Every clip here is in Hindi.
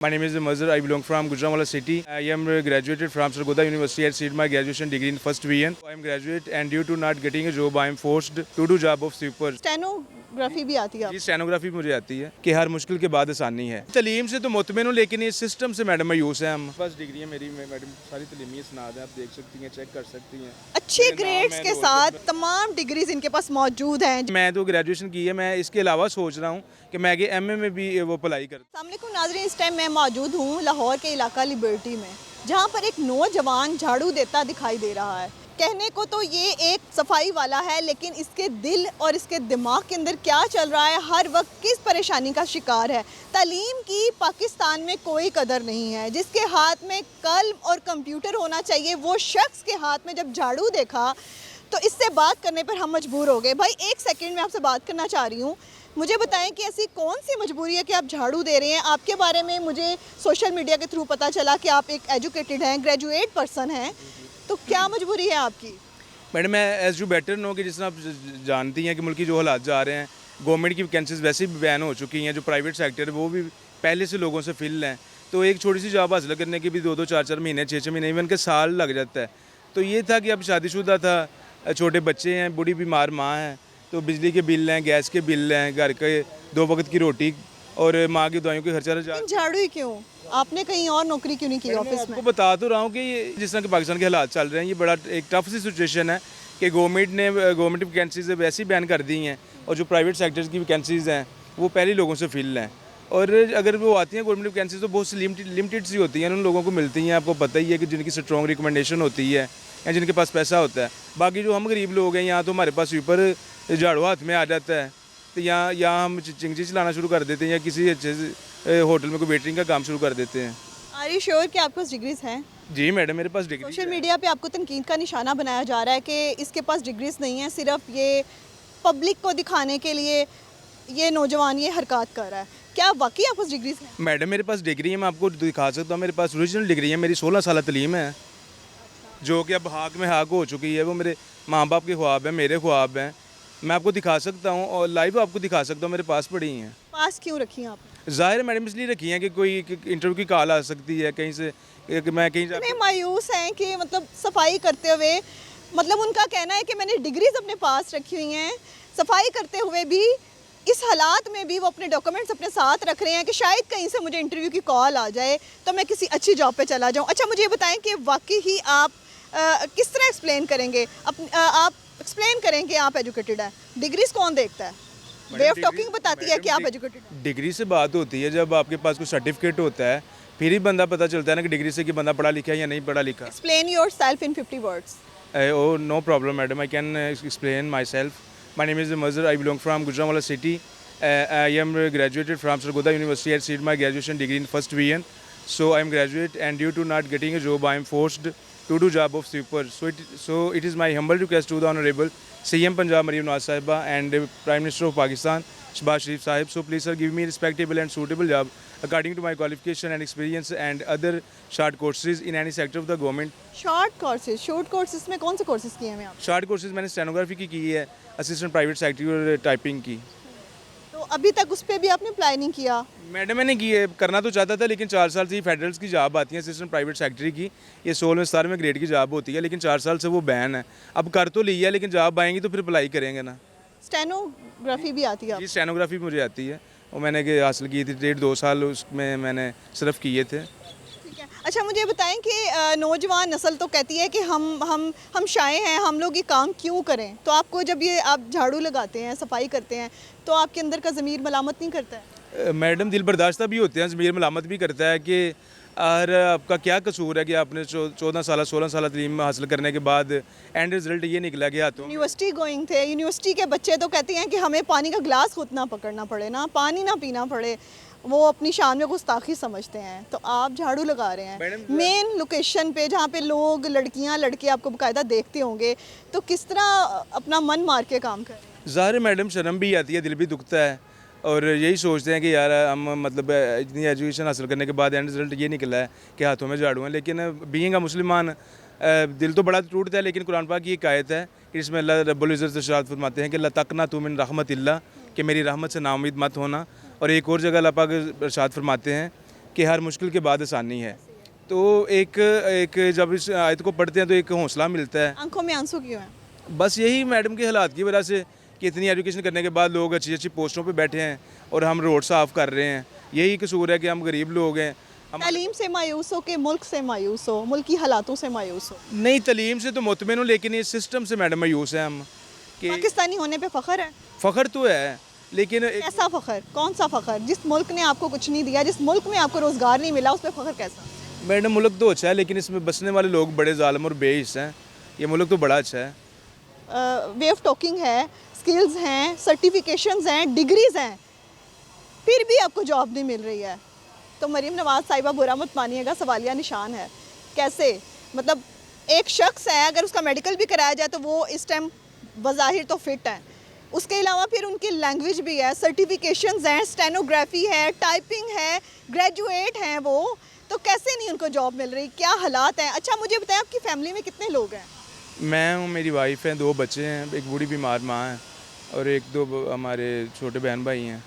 My name is Mazhar. I belong from Gujranwala city. I am graduated from Sargodha University. I received my graduation degree in first VN. I am graduate and due to not getting a job, I am forced to do job of sweeper. Stenography भी आती है जी आपको? स्टेनोग्राफी मुझे आती है कि हर मुश्किल के बाद आसानी है। तलीम से तो मुतमिन हूँ लेकिन ये सिस्टम से मैडम मायूस है हम। फर्स्ट डिग्री है मेरी, मैडम सारी तलीमी सनाद है, आप देख सकती हैं, चेक कर सकती हैं। अच्छे मेरा नाम ग्रेड्स है के तो साथ तमाम डिग्रीज इनके पास मौजूद हैं। मैं तो ग्रेजुएशन की है, मैं इसके अलावा सोच रहा हूँ कि मैं आगे एमए में भी वो अप्लाई कर। अस्सलामुअलैकुम नाज़रीन, इस टाइम मैं मौजूद हूँ लाहौर के इलाका लिबर्टी में, जहाँ पर एक नौजवान झाड़ू देता दिखाई दे रहा है। कहने को तो ये एक सफाई वाला है, लेकिन इसके दिल और इसके दिमाग के अंदर क्या चल रहा है, हर वक्त किस परेशानी का शिकार है। तालीम की पाकिस्तान में कोई कदर नहीं है। जिसके हाथ में कलम और कंप्यूटर होना चाहिए, वो शख्स के हाथ में जब झाड़ू देखा तो इससे बात करने पर हम मजबूर हो गए। भाई एक सेकंड में आपसे बात करना चाह रही हूँ, मुझे बताएं कि ऐसी कौन सी मजबूरी है कि आप झाड़ू दे रहे हैं। आपके बारे में मुझे सोशल मीडिया के थ्रू पता चला कि आप एक एजुकेटेड हैं, ग्रेजुएट पर्सन हैं, तो क्या मजबूरी है आपकी? मैडम मैं एज यू बेटर नो कि जिस तरह आप जानती हैं कि मुल्क की जो हालात जा रहे हैं, गवर्नमेंट की वैकेंसीज वैसे भी बैन हो चुकी हैं, जो प्राइवेट सेक्टर है वो भी पहले से लोगों से फिल हैं, तो एक छोटी सी जॉब हासिल करने के भी 2-2 4-4 महीने 6-6 महीने इवन के साल लग जाता है। तो ये था कि अब शादीशुदा था, छोटे बच्चे हैं, बूढ़ी बीमार माँ है, तो बिजली के बिल हैं, गैस के बिल हैं, घर के 2 वक्त की रोटी और माँ की दवाइयों के खर्चा। झाड़ू ही क्यों? आपने कहीं और नौकरी क्यों नहीं की ऑफिस में? आपको बता तो रहा हूँ कि ये जिस तरह के पाकिस्तान के हालात चल रहे हैं, ये बड़ा एक टफ सी सिचुएशन है कि गवर्नमेंट वैकेंसीज वैसे ही बैन कर दी हैं और जो प्राइवेट सेक्टर्स की वैकेंसीज़ हैं वो पहले लोगों से फिल हैं, और अगर वो आती हैं गवर्नमेंट वैकेंसीज तो बहुत सी लिमिटेड सी होती हैं, उन लोगों को मिलती हैं। आपको पता ही है कि जिनकी स्ट्रॉन्ग रिकमेंडेशन होती है या जिनके पास पैसा होता है। बाकी जो हम गरीब लोग हैं, यहाँ तो हमारे पास ऊपर झाड़ू हाथ में आ जाता है, तो यहाँ हम चिंगची चलाना शुरू कर देते हैं या किसी अच्छे से होटल में कोई वेटरिंग का काम शुरू कर देते हैं। आर यू श्योर कि आपके पास डिग्रीज हैं? जी मैडम, मेरे पास डिग्री सोशल मीडिया पे आपको तनकीद का निशाना बनाया जा रहा है कि इसके पास डिग्रीज नहीं है, सिर्फ ये पब्लिक को दिखाने के लिए ये नौजवान ये हरकत कर रहा है। क्या वाकई आपके पास डिग्रीज हैं? मैडम मेरे पास डिग्री है, मैं आपको दिखा सकता हूँ। मेरे पास ओरिजिनल डिग्री है, मेरी 16 साल तलीम है, जो कि अब हाक में हाक हो चुकी है। वो मेरे माँ बाप के ख्वाब हैं, मेरे ख्वाब हैं। मैं आपको दिखा सकता हूँ और लाइव आपको दिखा सकता हूँ, मेरे पास पड़ी हैं। पास क्यों रखी हैं आप? ज़ाहिर है मैडम इसलिए रखी हैं कि कोई इंटरव्यू की कॉल आ सकती है कहीं से, कि मैं कहीं इतने मायूस हैं कि मतलब सफाई करते हुए, मतलब उनका कहना है कि मैंने डिग्रीज अपने पास रखी हुई हैं, सफाई करते हुए भी इस हालात में भी वो अपने डॉक्यूमेंट्स अपने साथ रख रहे हैं कि शायद कहीं से मुझे इंटरव्यू की कॉल आ जाए तो मैं किसी अच्छी जॉब पे चला जाऊं। अच्छा मुझे ये बताएं कि वाकई ही आप किस तरह एक्सप्लेन करेंगे, आप एक्सप्लेन करें कि आप एजुकेटेड हैं। डिग्रीज कौन देखता है? वे ऑफ टॉकिंग बताती है कि आप एजुकेटेड हैं। डिग्री से बात होती है, जब आपके पास कोई सर्टिफिकेट होता है फिर ही बंदा पता चलता है ना कि डिग्री से कि बंदा पढ़ा लिखा है या नहीं पढ़ा लिखा। Explain yourself in 50 words. Oh, no problem, madam. I can explain myself. My name is Mazhar. I belong from Gujranwala city. I am graduated from Sargodha University. I received my graduation degree in first VN. So I am graduate, and due to not getting a job, I am forced to do job of sweeper. So it is my humble request to the Honorable CM Punjab Maryam Nawaz Sahiba and Prime Minister of Pakistan Shehbaz Sharif Sahib. So please sir, give me respectable and suitable job according to my qualification and experience and other short courses in any sector of the government. Short courses में कौन से कोर्सेज किए हैं आप? शॉर्ट कोर्सेज मैंने स्टेनोग्राफी की है, असिस्टेंट प्राइवेट सेक्रेटरी और टाइपिंग की। तो अभी तक उस पर भी आपने अप्लाई नहीं किया? मैडम मैंने की है, करना तो चाहता था लेकिन 4 साल से ही फेडरल्स की जॉब आती है असिस्टेंट प्राइवेट सेक्रेटरी की, ये 16वें ग्रेड की जॉब होती है, लेकिन 4 साल से वो बैन है। अब कर तो लिया है लेकिन जॉब आएंगी तो फिर अप्लाई करेंगे ना। स्टेनोग्राफी भी आती है जी स्टेनोग्राफी मुझे आती है, वो मैंने हासिल की थी 1.5-2 साल उसमें मैंने सिर्फ किए थे। ठीक है। अच्छा मुझे बताएं कि नौजवान नस्ल तो कहती है कि हम शाये हैं, हम लोग ये काम क्यों करें? तो आपको जब ये आप झाड़ू लगाते हैं, सफाई करते हैं, तो आपके अंदर का ज़मीर मलामत नहीं करता है? मैडम दिल बर्दाश्ता भी होते हैं, ज़मीर मलामत भी करता है कि और आपका क्या कसूर है कि आपने 14 साल 16 साल तलीम हासिल करने के बाद एंड रिजल्ट ये निकला कि हाथों। यूनिवर्सिटी गोइंग थे, यूनिवर्सिटी के बच्चे तो कहते हैं कि हमें पानी का गिलास खुद ना पकड़ना पड़े, ना पानी ना पीना पड़े, वो अपनी शान में गुस्ताखी समझते हैं। तो आप झाड़ू लगा रहे हैं मेन लोकेशन पे जहाँ पे लोग लड़कियाँ लड़के आपको बाकायदा देखते होंगे, तो किस तरह अपना मन मार के काम कर रहे हैं? ज़ाहिर मैडम शर्म भी आती है, दिल भी दुखता है और यही सोचते हैं कि यार हम मतलब इतनी एजुकेशन हासिल करने के बाद एंड रिजल्ट ये निकला है कि हाथों में झाड़ू हैं। लेकिन बीइंग अ मुसलमान दिल तो बड़ा टूटता है, लेकिन कुरान पाक की एक आयत है कि इसमें अल्लाह रब्बुल इज़्ज़त इरशाद फरमाते हैं कि ला तक़नतू मिन रहमतिल्लाह, कि मेरी रहमत से नाउम्मीद मत होना। और एक और जगह अल्लाह पाक इरशाद फरमाते हैं कि हर मुश्किल के बाद आसानी है। तो एक एक जब इस आयत को पढ़ते हैं तो एक हौसला मिलता है। आंखों में आंसू क्यों हैं? बस यही मैडम के हालात की वजह से कि इतनी एजुकेशन करने के बाद लोग अच्छी अच्छी पोस्टों पे बैठे हैं और हम रोड साफ़ कर रहे हैं। यही कसूर है कि हम गरीब लोग हैं। हम तालीम से मायूस हो के मुल्क से मायूस हो, मुल्क की हालातों से मायूस हो? नहीं, तलीम से तो मुतमिन हूँ, लेकिन इस सिस्टम से मैडम मायूस हैं हम कि पाकिस्तानी होने पे फ़ख्र है? फ़ख्र तो है, लेकिन कैसा फ़ख्र? कौन सा फ़ख्र? जिस मुल्क ने आपको कुछ नहीं दिया, जिस मुल्क में आपको रोज़गार नहीं मिला, उस पर फ़ख्र कैसा? मैडम मुल्क तो अच्छा है, लेकिन इसमें बसने वाले लोग बड़े ज़ालिम और बेइज्जत हैं। ये मुल्क तो बड़ा अच्छा है। वे ऑफ टॉकिंग है, स्किल्स हैं, सर्टिफिकेशंस हैं, डिग्रीज हैं, फिर भी आपको जॉब नहीं मिल रही है। तो मरीम नवाज़ साहिबा, बुरा मत मानिएगा, सवालिया निशान है। कैसे? मतलब एक शख्स है, अगर उसका मेडिकल भी कराया जाए तो वो इस टाइम बज़ाहिर तो फिट है, उसके अलावा फिर उनकी लैंग्वेज भी है, सर्टिफिकेशंस हैं, स्टेनोग्राफी है, टाइपिंग है, ग्रेजुएट हैं वो, तो कैसे नहीं उनको जॉब मिल रही? क्या हालात हैं? अच्छा मुझे बताएं, आपकी फैमिली में कितने लोग हैं? मैं हूँ, मेरी वाइफ है, 2 बच्चे हैं, एक बूढ़ी बीमार माँ है और 1-2 हमारे छोटे बहन भाई हैं।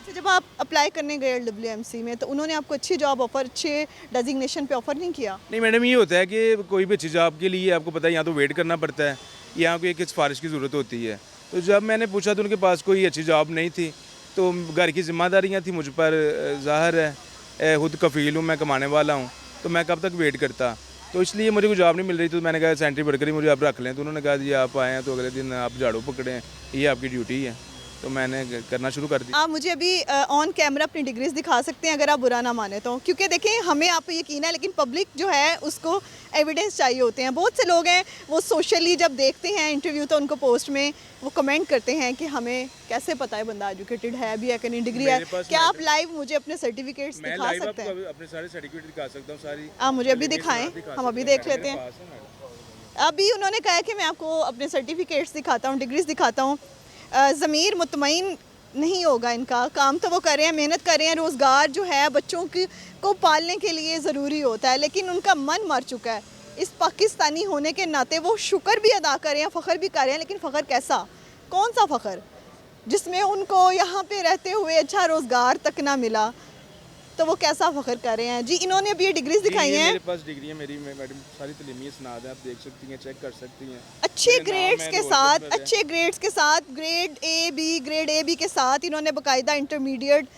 तो जब आप अप्लाई करने गए WMC में तो उन्होंने आपको अच्छी जॉब ऑफ़र, अच्छे डेजिग्नेशन पे ऑफ़र नहीं किया? नहीं मैडम, ये होता है कि कोई भी अच्छी जॉब के लिए आपको पता है यहाँ तो वेट करना पड़ता है, यहाँ को एक सिफारिश की ज़रूरत होती है। तो जब मैंने पूछा तो उनके पास कोई अच्छी जॉब नहीं थी, तो घर की जिम्मेदारियाँ थी मुझ पर, ज़ाहिर है खुद कफ़ील हूँ, मैं कमाने वाला हूँ, तो मैं कब तक वेट करता। तो इसलिए मुझे कोई जॉब नहीं मिल रही, तो मैंने कहा सेंट्री वर्कर ही मुझे आप रख लें। तो उन्होंने कहा जी आप आए हैं तो अगले दिन आप झाड़ू पकड़ें, ये आपकी ड्यूटी है। तो मैंने करना शुरू कर दिया। आप मुझे अभी ऑन कैमरा अपनी डिग्रीज दिखा सकते हैं अगर आप बुरा ना माने तो, क्योंकि देखें हमें आप पे यकीन है, लेकिन पब्लिक जो है उसको एविडेंस चाहिए होते हैं। बहुत से लोग हैं वो सोशली जब देखते हैं इंटरव्यू तो उनको पोस्ट में वो कमेंट करते हैं कि हमें कैसे पता है बंदा एजुकेटेड है भी है कि नहीं, डिग्री है। क्या आप लाइव मुझे अपने सर्टिफिकेट्स मैं दिखा लाइव सकते हैं? आपको अपने सारे सर्टिफिकेट दिखा सकता हूँ सारी। आप मुझे अभी दिखाएं, हम अभी देख लेते हैं। अभी उन्होंने कहा कि मैं आपको अपने सर्टिफिकेट्स दिखाता हूँ, डिग्रीज दिखाता हूँ। ज़मीर मुतमईन नहीं होगा इनका, काम तो वो कर रहे हैं, मेहनत कर रहे हैं, रोज़गार जो है बच्चों की को पालने के लिए ज़रूरी होता है, लेकिन उनका मन मर चुका है। इस पाकिस्तानी होने के नाते वो शुक्र भी अदा कर रहे हैं, फ़ख्र भी कर रहे हैं, लेकिन फ़ख्र कैसा? कौन सा फ़ख्र जिसमें उनको यहाँ पे रहते हुए अच्छा रोज़गार तक ना मिला, तो वो कैसा फ़ख्र कर रहे हैं? जी इन्होंने अभी ये डिग्रीज दिखाई हैं। मेरे पास डिग्री है, मेरी मैडम सारी तलीमी सनाद है, आप देख सकती हैं, चेक कर सकती हैं। अच्छे ग्रेड्स के साथ, अच्छे ग्रेड्स के साथ, ग्रेड ए बी के साथ इन्होंने बाकायदा इंटरमीडिएट,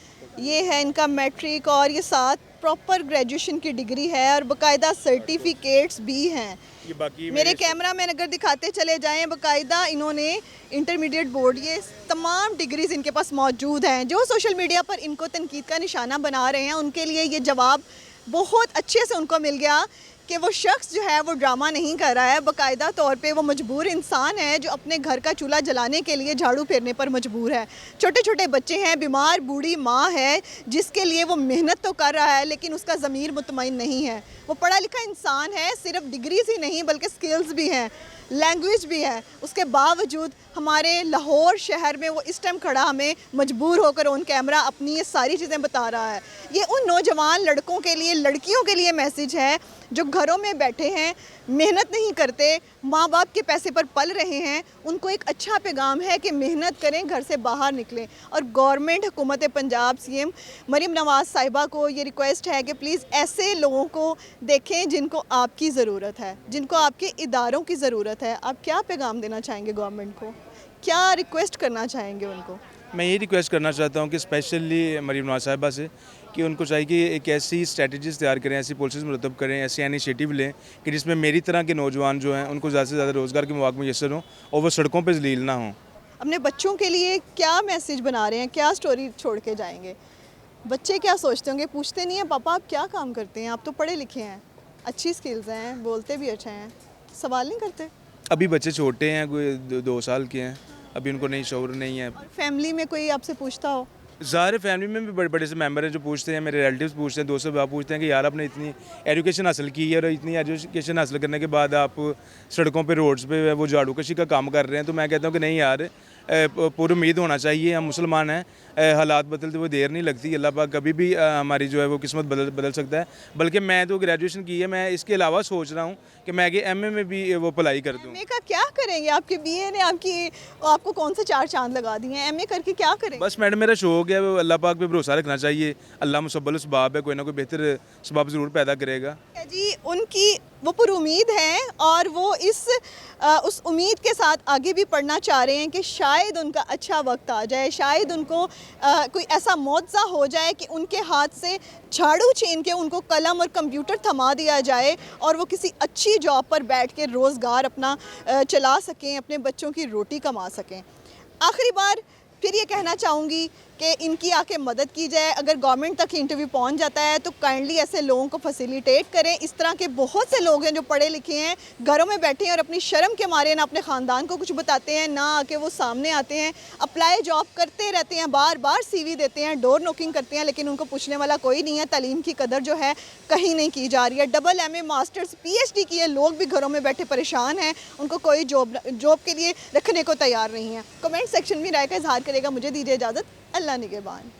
ये है इनका मैट्रिक, और ये साथ प्रॉपर ग्रेजुएशन की डिग्री है और बाकायदा सर्टिफिकेट्स भी हैं। ये बाकी मेरे कैमरा मैन अगर दिखाते चले जाएं, बाकायदा इन्होंने इंटरमीडिएट बोर्ड, ये तमाम डिग्रीज इनके पास मौजूद हैं। जो सोशल मीडिया पर इनको तनकीद का निशाना बना रहे हैं उनके लिए ये जवाब बहुत अच्छे से उनको मिल गया कि वो शख्स जो है वो ड्रामा नहीं कर रहा है, बाकायदा तौर पे वो मजबूर इंसान है जो अपने घर का चूल्हा जलाने के लिए झाड़ू फेरने पर मजबूर है। छोटे छोटे बच्चे हैं, बीमार बूढ़ी माँ है जिसके लिए वो मेहनत तो कर रहा है, लेकिन उसका ज़मीर मुतमईन नहीं है। वो पढ़ा लिखा इंसान है, सिर्फ डिग्रीज ही नहीं बल्कि स्किल्स भी हैं, लैंग्वेज भी है, उसके बावजूद हमारे लाहौर शहर में वो इस टाइम खड़ा हमें मजबूर होकर ऑन कैमरा अपनी ये सारी चीज़ें बता रहा है। ये उन नौजवान लड़कों के लिए, लड़कियों के लिए मैसेज है जो घरों में बैठे हैं, मेहनत नहीं करते, माँ बाप के पैसे पर पल रहे हैं। उनको एक अच्छा पैगाम है कि मेहनत करें, घर से बाहर निकलें। और गवर्नमेंट हुकूमत पंजाब CM मरीम नवाज़ साहिबा को ये रिक्वेस्ट है कि प्लीज़ ऐसे लोगों को देखें जिनको आपकी ज़रूरत है, जिनको आपके इदारों की ज़रूरत है। आप क्या पैगाम देना चाहेंगे गवर्नमेंट को, क्या रिक्वेस्ट करना चाहेंगे उनको? मैं ये रिक्वेस्ट करना चाहता हूँ कि स्पेशली मरीम नवाज़ साहिबा से कि उनको चाहिए कि एक ऐसी स्ट्रेटजीज़ तैयार करें, ऐसी पॉलिसीज़ मुरतब करें, ऐसे इनिशिएटिव लें कि जिसमें मेरी तरह के नौजवान जो हैं उनको ज़्यादा से ज़्यादा रोज़गार के मौके मैसर हों और वो सड़कों पर ज़लील ना हों। अपने बच्चों के लिए क्या मैसेज बना रहे हैं, क्या स्टोरी छोड़ के जाएंगे? बच्चे क्या सोचते होंगे? पूछते नहीं हैं पापा आप क्या काम करते हैं, आप तो पढ़े लिखे हैं, अच्छी स्किल्स हैं, बोलते भी अच्छे हैं, सवाल नहीं करते? अभी बच्चे छोटे हैं, कोई 2 साल के हैं, अभी उनको नहीं शऊर नहीं है। फैमिली में कोई आपसे पूछता हो? ज़ाहिर फैमिली में भी बड़े बड़े से मेंबर हैं जो पूछते हैं, मेरे रिलेटिव्स पूछते हैं, दोस्त बाप पूछते हैं कि यार आपने इतनी एजुकेशन हासिल की है और इतनी एजुकेशन हासिल करने के बाद आप सड़कों पे रोड्स पे वो झाड़ू कशी का काम कर रहे हैं। तो मैं कहता हूँ कि नहीं यार, पूरी उम्मीद होना चाहिए। हम मुसलमान हैं, हालात बदलते हुए देर नहीं लगती। अल्लाह पाक कभी भी हमारी जो है वो किस्मत बदल सकता है। बल्कि मैं तो ग्रेजुएशन की है, मैं इसके अलावा सोच रहा हूँ कि मैं आगे एमए में भी वो अप्लाई कर दूँ। एमए का क्या करेंगे? आपके बीए ने आपको कौन से चार चांद लगा दिए हैं? एमए करके क्या करेंगे? बस मैडम मेरा शौक है, वो अल्लाह पाक पे भरोसा रखना चाहिए। अल्लाह मुसब्बल उसबाब है, कोई ना कोई बेहतर सबब ज़रूर पैदा करेगा। जी, उनकी वो पुरुमीद हैं और वो उस उम्मीद के साथ आगे भी पढ़ना चाह रहे हैं कि शायद उनका अच्छा वक्त आ जाए, शायद उनको कोई ऐसा मुआवजा हो जाए कि उनके हाथ से झाड़ू छीन के उनको कलम और कंप्यूटर थमा दिया जाए और वो किसी अच्छी जॉब पर बैठ के रोज़गार अपना चला सकें, अपने बच्चों की रोटी कमा सकें। आखिरी बार फिर ये कहना चाहूँगी कि इनकी आके मदद की जाए। अगर गवर्नमेंट तक इंटरव्यू पहुंच जाता है तो काइंडली ऐसे लोगों को फैसिलिटेट करें। इस तरह के बहुत से लोग हैं जो पढ़े लिखे हैं, घरों में बैठे हैं और अपनी शर्म के मारे ना अपने ख़ानदान को कुछ बताते हैं, ना आके वो सामने आते हैं, अप्लाई जॉब करते रहते हैं, बार बार CV देते हैं, डोर नॉकिंग करते हैं, लेकिन उनको पूछने वाला कोई नहीं है। तालीम की कदर जो है कहीं नहीं की जा रही है। डबल MA मास्टर्स PhD किए लोग भी घरों में बैठे परेशान हैं, उनको कोई जॉब के लिए रखने को तैयार नहीं है। कमेंट सेक्शन में राय का इजहार करेगा। मुझे दीजिए इजाज़त। अल्लाह निगहबान।